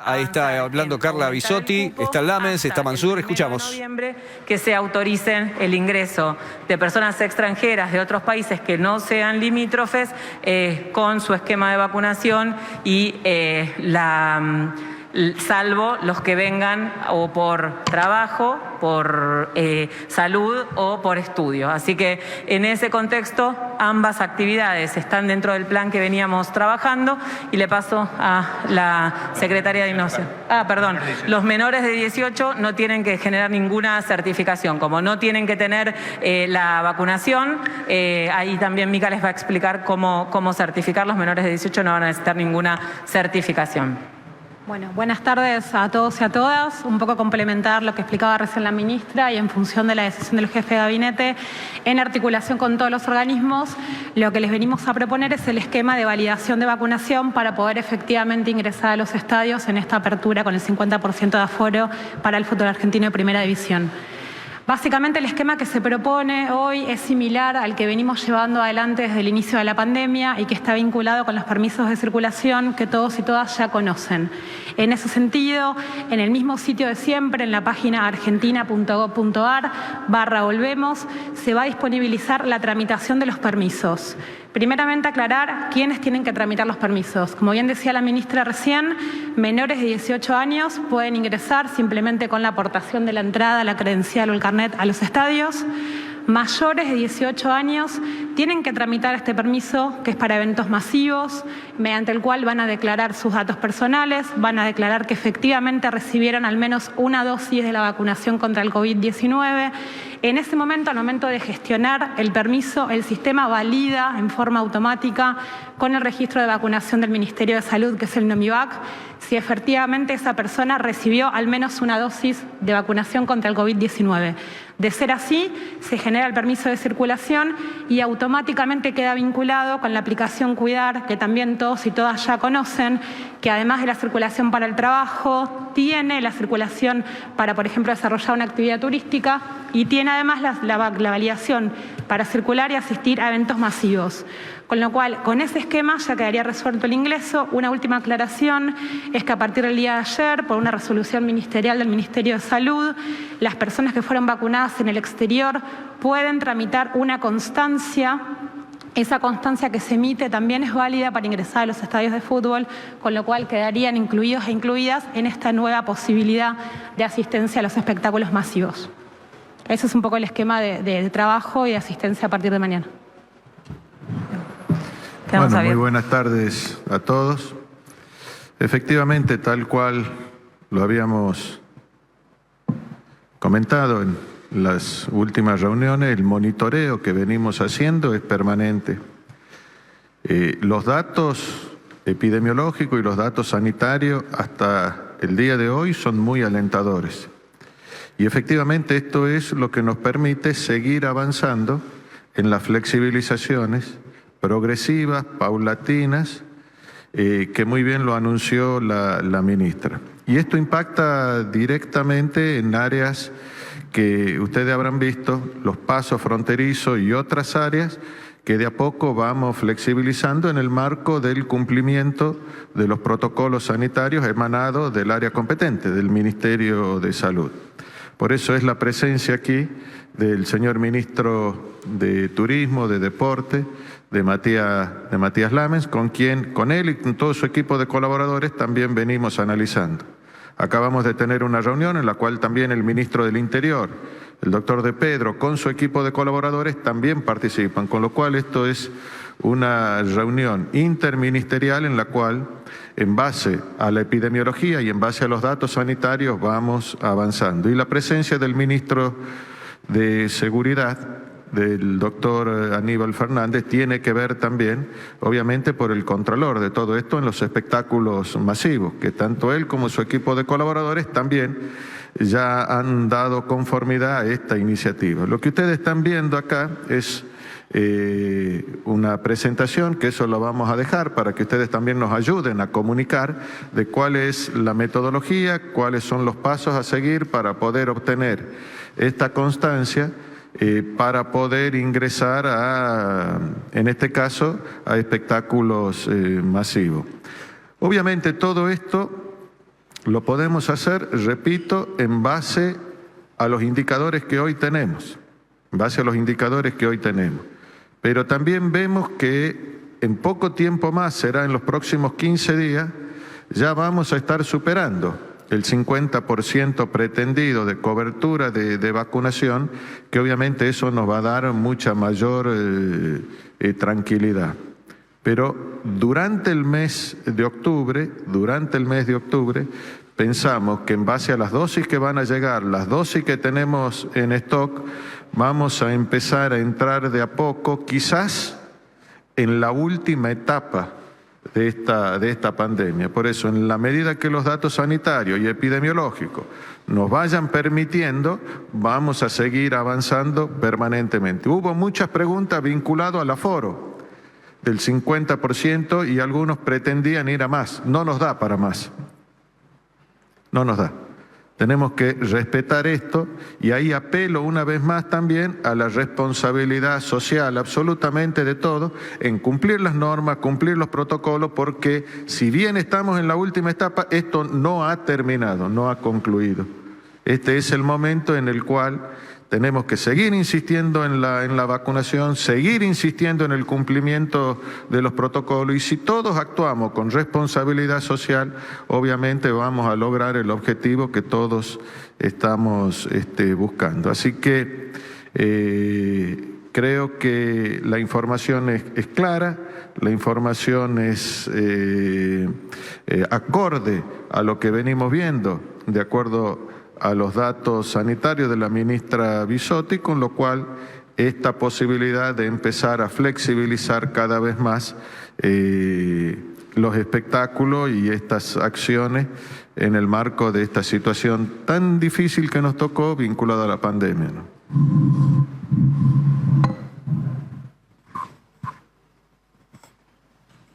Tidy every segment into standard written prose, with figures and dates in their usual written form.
Ahí está hablando Carla Bisotti, está Lamens, está Mansur, escuchamos. En noviembre que se autoricen el ingreso de personas extranjeras de otros países que no sean limítrofes con su esquema de vacunación y salvo los que vengan o por trabajo, por salud o por estudio. Así que en ese contexto ambas actividades están dentro del plan que veníamos trabajando y le paso a la secretaria de Innovación. Perdón, los menores de 18 no tienen que generar ninguna certificación. Como no tienen que tener la vacunación, ahí también Mica les va a explicar cómo certificar. Los menores de 18 no van a necesitar ninguna certificación. Bueno, buenas tardes a todos y a todas. Un poco complementar lo que explicaba recién la ministra y en función de la decisión del jefe de gabinete, en articulación con todos los organismos, lo que les venimos a proponer es el esquema de validación de vacunación para poder efectivamente ingresar a los estadios en esta apertura con el 50% de aforo para el fútbol argentino de primera división. Básicamente el esquema que se propone hoy es similar al que venimos llevando adelante desde el inicio de la pandemia y que está vinculado con los permisos de circulación que todos y todas ya conocen. En ese sentido, en el mismo sitio de siempre, en la página argentina.gov.ar/volvemos, se va a disponibilizar la tramitación de los permisos. Primeramente aclarar quiénes tienen que tramitar los permisos. Como bien decía la ministra recién, menores de 18 años pueden ingresar simplemente con la aportación de la entrada, la credencial o el carnet a los estadios. Mayores de 18 años tienen que tramitar este permiso, que es para eventos masivos, mediante el cual van a declarar sus datos personales, van a declarar que efectivamente recibieron al menos una dosis de la vacunación contra el COVID-19. En ese momento, al momento de gestionar el permiso, el sistema valida en forma automática con el registro de vacunación del Ministerio de Salud, que es el NOMIVAC, si efectivamente esa persona recibió al menos una dosis de vacunación contra el COVID-19. De ser así, se genera el permiso de circulación y automáticamente queda vinculado con la aplicación Cuidar, que también todos y todas ya conocen, que además de la circulación para el trabajo, tiene la circulación para, por ejemplo, desarrollar una actividad turística y tiene además la validación para circular y asistir a eventos masivos. Con lo cual, con ese esquema ya quedaría resuelto el ingreso. Una última aclaración es que a partir del día de ayer, por una resolución ministerial del Ministerio de Salud, las personas que fueron vacunadas en el exterior pueden tramitar una constancia. Esa constancia que se emite también es válida para ingresar a los estadios de fútbol, con lo cual quedarían incluidos e incluidas en esta nueva posibilidad de asistencia a los espectáculos masivos. Ese es un poco el esquema de trabajo y de asistencia a partir de mañana. Bueno, muy buenas tardes a todos. Efectivamente, tal cual lo habíamos comentado en las últimas reuniones, el monitoreo que venimos haciendo es permanente. Los datos epidemiológicos y los datos sanitarios hasta el día de hoy son muy alentadores. Y efectivamente esto es lo que nos permite seguir avanzando en las flexibilizaciones progresivas, paulatinas, que muy bien lo anunció la ministra. Y esto impacta directamente en áreas que ustedes habrán visto, los pasos fronterizos y otras áreas que de a poco vamos flexibilizando en el marco del cumplimiento de los protocolos sanitarios emanados del área competente, del Ministerio de Salud. Por eso es la presencia aquí del señor ministro de Turismo, de Deporte, de Matías Lamens, con él y con todo su equipo de colaboradores también venimos analizando. Acabamos de tener una reunión en la cual también el ministro del Interior, el doctor De Pedro, con su equipo de colaboradores también participan, con lo cual esto es una reunión interministerial en la cual, en base a la epidemiología y en base a los datos sanitarios, vamos avanzando. Y la presencia del ministro de Seguridad, del doctor Aníbal Fernández, tiene que ver también, obviamente, por el contralor de todo esto en los espectáculos masivos, que tanto él como su equipo de colaboradores también ya han dado conformidad a esta iniciativa. Lo que ustedes están viendo acá es una presentación, que eso lo vamos a dejar para que ustedes también nos ayuden a comunicar de cuál es la metodología, cuáles son los pasos a seguir para poder obtener esta constancia, para poder ingresar en este caso, a espectáculos masivos. Obviamente todo esto Lo podemos hacer, repito, en base a los indicadores que hoy tenemos. En base a los indicadores que hoy tenemos. Pero también vemos que en poco tiempo más, será en los próximos 15 días, ya vamos a estar superando el 50% pretendido de cobertura de vacunación, que obviamente eso nos va a dar mucha mayor tranquilidad. Pero durante el mes de octubre, pensamos que en base a las dosis que van a llegar, las dosis que tenemos en stock, vamos a empezar a entrar de a poco, quizás en la última etapa de esta pandemia. Por eso, en la medida que los datos sanitarios y epidemiológicos nos vayan permitiendo, vamos a seguir avanzando permanentemente. Hubo muchas preguntas vinculadas al aforo del 50% y algunos pretendían ir a más. No nos da para más. No nos da. Tenemos que respetar esto y ahí apelo una vez más también a la responsabilidad social absolutamente de todos en cumplir las normas, cumplir los protocolos, porque si bien estamos en la última etapa, esto no ha terminado, no ha concluido. Este es el momento en el cual tenemos que seguir insistiendo en la vacunación, seguir insistiendo en el cumplimiento de los protocolos y si todos actuamos con responsabilidad social, obviamente vamos a lograr el objetivo que todos estamos buscando. Así que creo que la información es clara, la información es acorde a lo que venimos viendo, de acuerdo a los datos sanitarios de la ministra Bisotti, con lo cual esta posibilidad de empezar a flexibilizar cada vez más los espectáculos y estas acciones en el marco de esta situación tan difícil que nos tocó vinculada a la pandemia, ¿no?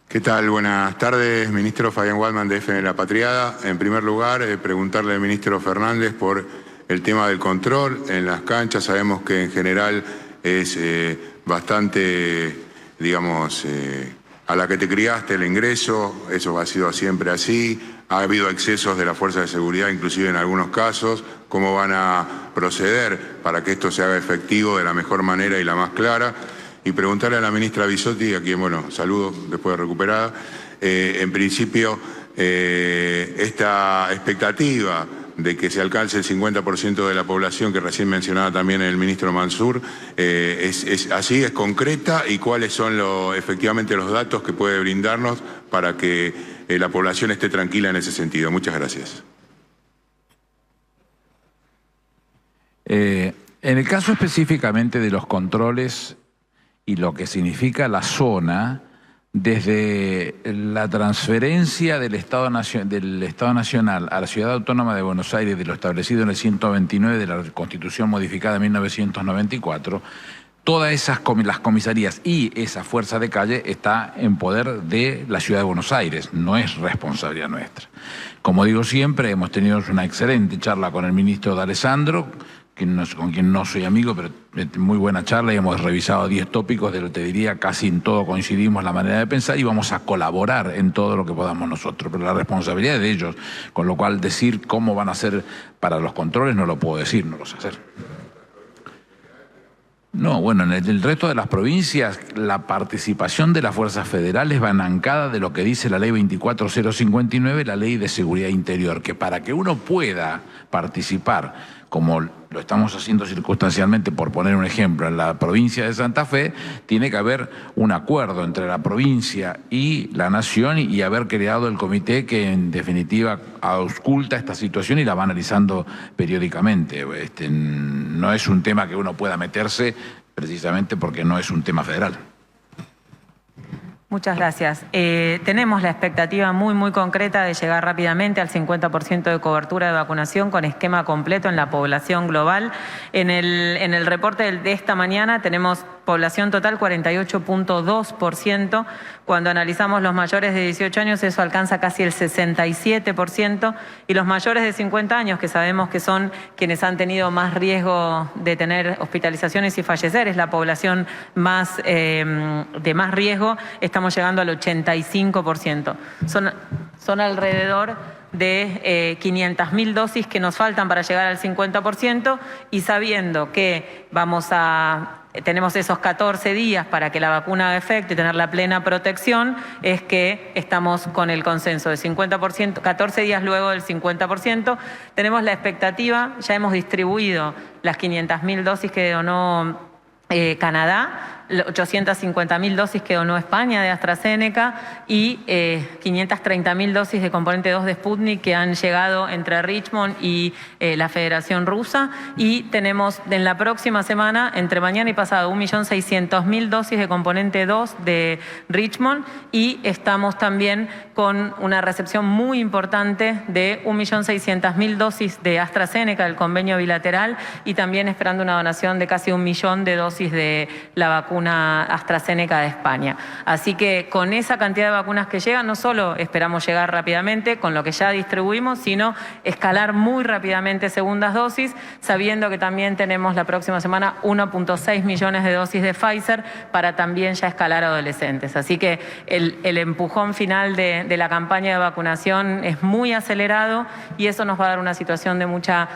¿Qué tal? Buenas tardes, ministro Fabián Waldman de FN La Patriada. En primer lugar, preguntarle al ministro Fernández por el tema del control en las canchas. Sabemos que en general es bastante, digamos, a la que te criaste el ingreso, eso ha sido siempre así. Ha habido excesos de la fuerza de seguridad, inclusive en algunos casos. ¿Cómo van a proceder para que esto se haga efectivo de la mejor manera y la más clara? Y preguntarle a la ministra Bisotti, a quien, bueno, saludo después de recuperada, en principio, esta expectativa de que se alcance el 50% de la población que recién mencionaba también el ministro Mansur, ¿es así, es concreta? ¿Y cuáles son efectivamente los datos que puede brindarnos para que la población esté tranquila en ese sentido? Muchas gracias. En el caso específicamente de los controles y lo que significa la zona, desde la transferencia del Estado Nacional a la Ciudad Autónoma de Buenos Aires de lo establecido en el 129 de la Constitución modificada en 1994, todas las comisarías y esa fuerza de calle está en poder de la Ciudad de Buenos Aires, no es responsabilidad nuestra. Como digo siempre, hemos tenido una excelente charla con el ministro D'Alessandro, con quien no soy amigo, pero muy buena charla, y hemos revisado 10 tópicos, de lo que te diría casi en todo coincidimos la manera de pensar y vamos a colaborar en todo lo que podamos nosotros, pero la responsabilidad es de ellos, con lo cual decir cómo van a hacer para los controles no lo puedo decir, no lo sé hacer. No, bueno, en el resto de las provincias la participación de las fuerzas federales va enancada de lo que dice la ley 24059, la ley de seguridad interior, que para que uno pueda participar, como lo estamos haciendo circunstancialmente, por poner un ejemplo, en la provincia de Santa Fe, tiene que haber un acuerdo entre la provincia y la nación y haber creado el comité que en definitiva ausculta esta situación y la va analizando periódicamente. No es un tema que uno pueda meterse precisamente porque no es un tema federal. Muchas gracias. Tenemos la expectativa muy concreta de llegar rápidamente al 50% de cobertura de vacunación con esquema completo en la población global. En el reporte de esta mañana tenemos población total 48.2%. Cuando analizamos los mayores de 18 años, eso alcanza casi el 67%. Y los mayores de 50 años, que sabemos que son quienes han tenido más riesgo de tener hospitalizaciones y fallecer, es la población de más riesgo, estamos llegando al 85%. Son alrededor de 500.000 dosis que nos faltan para llegar al 50% y sabiendo que tenemos esos 14 días para que la vacuna haga efecto y tener la plena protección, es que estamos con el consenso de 50%, 14 días luego del 50%. Tenemos la expectativa, ya hemos distribuido las 500.000 dosis que donó Canadá, 850.000 dosis que donó España de AstraZeneca y 530.000 dosis de componente 2 de Sputnik que han llegado entre Richmond y la Federación Rusa. Y tenemos en la próxima semana, entre mañana y pasado, 1.600.000 dosis de componente 2 de Richmond y estamos también con una recepción muy importante de 1.600.000 dosis de AstraZeneca, del convenio bilateral, y también esperando una donación de casi 1 millón de dosis de la vacuna AstraZeneca de España. Así que con esa cantidad de vacunas que llegan, no solo esperamos llegar rápidamente con lo que ya distribuimos, sino escalar muy rápidamente segundas dosis, sabiendo que también tenemos la próxima semana 1.6 millones de dosis de Pfizer para también ya escalar a adolescentes. Así que el empujón final de la campaña de vacunación es muy acelerado y eso nos va a dar una situación de mucha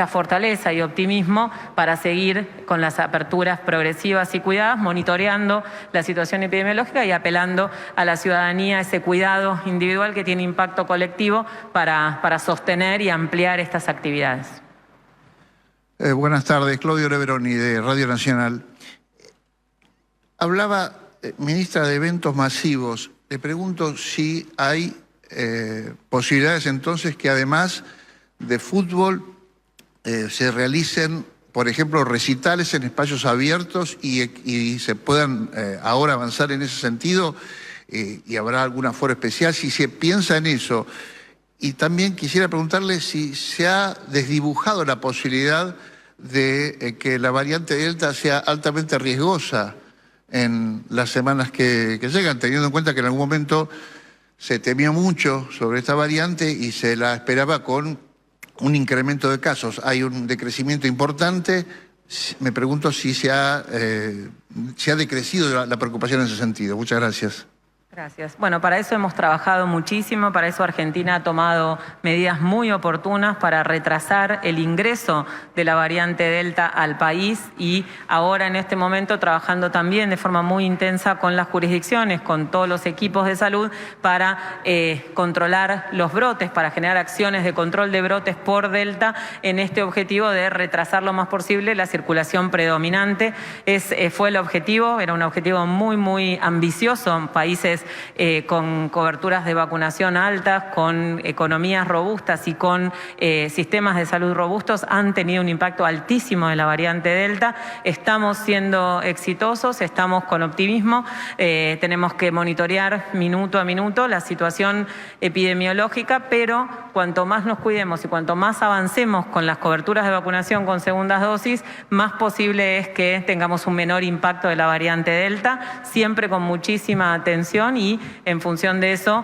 fortaleza y optimismo para seguir con las aperturas progresivas y cuidadas, monitoreando la situación epidemiológica y apelando a la ciudadanía a ese cuidado individual que tiene impacto colectivo para sostener y ampliar estas actividades. Buenas tardes, Claudio Leveroni de Radio Nacional. Hablaba, ministra, de eventos masivos. Le pregunto si hay posibilidades entonces que además de fútbol se realicen, por ejemplo, recitales en espacios abiertos y se puedan ahora avanzar en ese sentido y habrá algún aforo especial, si se piensa en eso. Y también quisiera preguntarle si se ha desdibujado la posibilidad de que la variante Delta sea altamente riesgosa en las semanas que llegan, teniendo en cuenta que en algún momento se temía mucho sobre esta variante y se la esperaba con un incremento de casos. Hay un decrecimiento importante. Me pregunto si se ha decrecido la preocupación en ese sentido. Muchas gracias. Gracias. Bueno, para eso hemos trabajado muchísimo, para eso Argentina ha tomado medidas muy oportunas para retrasar el ingreso de la variante Delta al país y ahora en este momento trabajando también de forma muy intensa con las jurisdicciones, con todos los equipos de salud para controlar los brotes, para generar acciones de control de brotes por Delta en este objetivo de retrasar lo más posible la circulación predominante. Fue el objetivo, era un objetivo muy ambicioso, países con coberturas de vacunación altas, con economías robustas y con sistemas de salud robustos han tenido un impacto altísimo de la variante Delta. Estamos siendo exitosos, estamos con optimismo, tenemos que monitorear minuto a minuto la situación epidemiológica, pero cuanto más nos cuidemos y cuanto más avancemos con las coberturas de vacunación con segundas dosis, más posible es que tengamos un menor impacto de la variante Delta, siempre con muchísima atención y en función de eso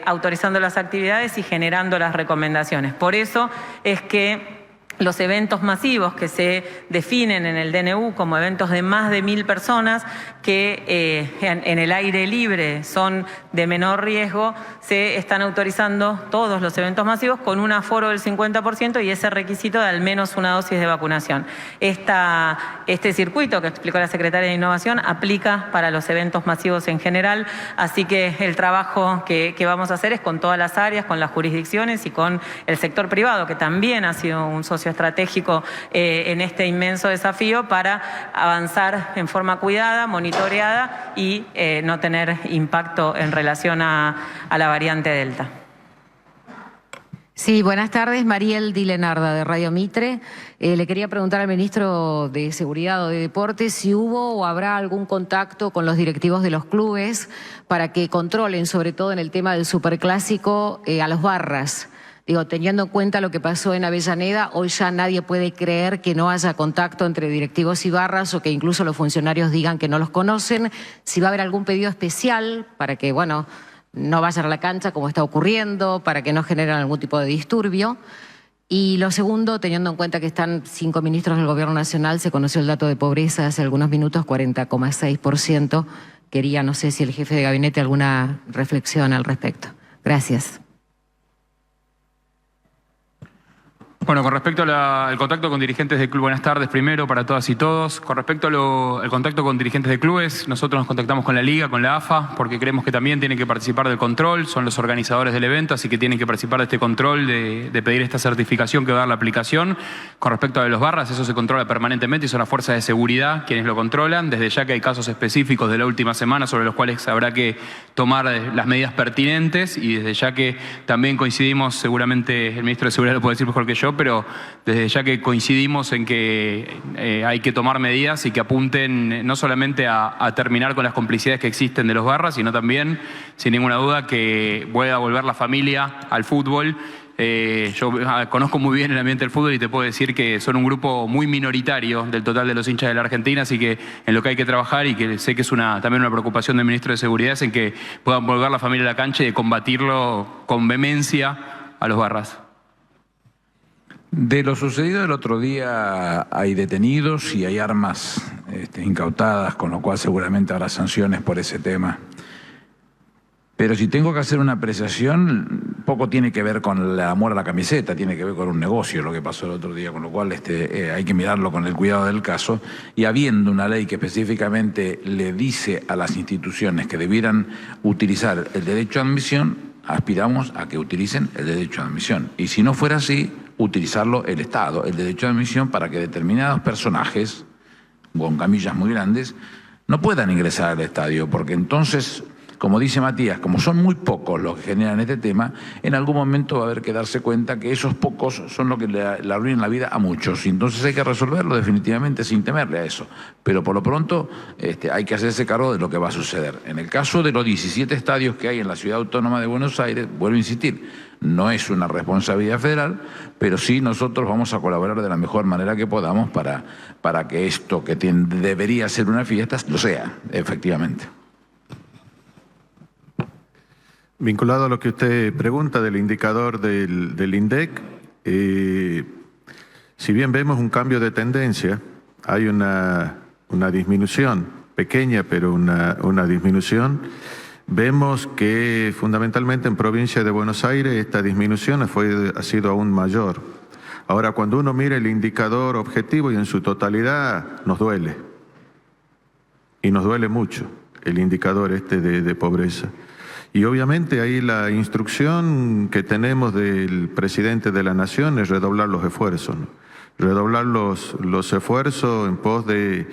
autorizando las actividades y generando las recomendaciones. Por eso es que los eventos masivos que se definen en el DNU como eventos de más de 1.000 personas que en el aire libre son de menor riesgo, se están autorizando todos los eventos masivos con un aforo del 50% y ese requisito de al menos una dosis de vacunación. Este circuito que explicó la Secretaria de Innovación aplica para los eventos masivos en general, así que el trabajo que vamos a hacer es con todas las áreas, con las jurisdicciones y con el sector privado, que también ha sido un socio estratégico en este inmenso desafío para avanzar en forma cuidada, monitoreada y no tener impacto en relación a la variante Delta. Sí, buenas tardes, Mariel Dilenarda de Radio Mitre. Le quería preguntar al ministro de Seguridad o de Deportes si hubo o habrá algún contacto con los directivos de los clubes para que controlen, sobre todo en el tema del superclásico, a los barras. Digo, teniendo en cuenta lo que pasó en Avellaneda, hoy ya nadie puede creer que no haya contacto entre directivos y barras o que incluso los funcionarios digan que no los conocen. Si va a haber algún pedido especial para que, bueno, no vayan a la cancha como está ocurriendo, para que no generen algún tipo de disturbio. Y lo segundo, teniendo en cuenta que están 5 ministros del Gobierno Nacional, se conoció el dato de pobreza hace algunos minutos, 40,6%. Quería, no sé si el jefe de gabinete alguna reflexión al respecto. Gracias. Bueno, con respecto al contacto con dirigentes de club, buenas tardes primero para todas y todos. Con respecto al contacto con dirigentes de clubes, nosotros nos contactamos con la Liga, con la AFA, porque creemos que también tienen que participar del control, son los organizadores del evento, así que tienen que participar de este control, de pedir esta certificación que va a dar la aplicación. Con respecto a los barras, eso se controla permanentemente y son las fuerzas de seguridad quienes lo controlan, desde ya que hay casos específicos de la última semana sobre los cuales habrá que tomar las medidas pertinentes y desde ya que también coincidimos, seguramente el ministro de Seguridad lo puede decir mejor que yo, pero desde ya que coincidimos en que hay que tomar medidas y que apunten no solamente a terminar con las complicidades que existen de los barras, sino también, sin ninguna duda, que pueda volver la familia al fútbol. Yo conozco muy bien el ambiente del fútbol y te puedo decir que son un grupo muy minoritario del total de los hinchas de la Argentina, así que en lo que hay que trabajar y que sé que es también una preocupación del ministro de Seguridad es en que puedan volver la familia a la cancha y de combatirlo con vehemencia a los barras. De lo sucedido el otro día hay detenidos y hay armas incautadas, con lo cual seguramente habrá sanciones por ese tema. Pero si tengo que hacer una apreciación, poco tiene que ver con el amor a la camiseta, tiene que ver con un negocio lo que pasó el otro día, con lo cual hay que mirarlo con el cuidado del caso. Y habiendo una ley que específicamente le dice a las instituciones que debieran utilizar el derecho a admisión, aspiramos a que utilicen el derecho a admisión. Y si no fuera así, utilizarlo el Estado, el derecho de admisión, para que determinados personajes, con camillas muy grandes, no puedan ingresar al estadio, porque entonces, como dice Matías, como son muy pocos los que generan este tema, en algún momento va a haber que darse cuenta que esos pocos son los que le arruinan la vida a muchos. Y entonces hay que resolverlo definitivamente sin temerle a eso. Pero por lo pronto hay que hacerse cargo de lo que va a suceder. En el caso de los 17 estadios que hay en la Ciudad Autónoma de Buenos Aires, vuelvo a insistir, no es una responsabilidad federal, pero sí nosotros vamos a colaborar de la mejor manera que podamos para que esto que debería ser una fiesta lo sea, efectivamente. Vinculado a lo que usted pregunta del indicador del INDEC, si bien vemos un cambio de tendencia, hay una disminución, pequeña pero una disminución. Vemos que fundamentalmente en provincia de Buenos Aires esta disminución ha sido aún mayor. Ahora, cuando uno mira el indicador objetivo y en su totalidad, nos duele. Y nos duele mucho el indicador de pobreza. Y obviamente ahí la instrucción que tenemos del presidente de la Nación es redoblar los esfuerzos, ¿no? Redoblar los esfuerzos en pos de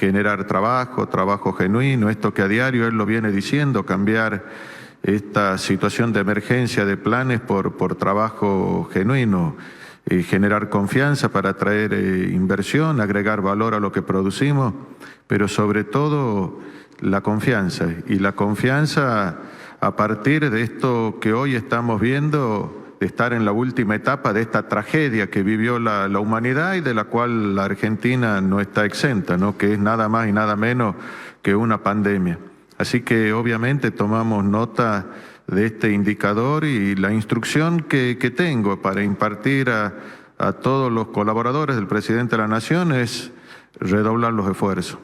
generar trabajo genuino, esto que a diario él lo viene diciendo, cambiar esta situación de emergencia de planes por trabajo genuino, generar confianza para atraer inversión, agregar valor a lo que producimos, pero sobre todo la confianza. Y la confianza a partir de esto que hoy estamos viendo, de estar en la última etapa de esta tragedia que vivió la humanidad y de la cual la Argentina no está exenta, ¿no? Que es nada más y nada menos que una pandemia. Así que obviamente tomamos nota de este indicador y la instrucción que tengo para impartir a todos los colaboradores del presidente de la Nación es redoblar los esfuerzos.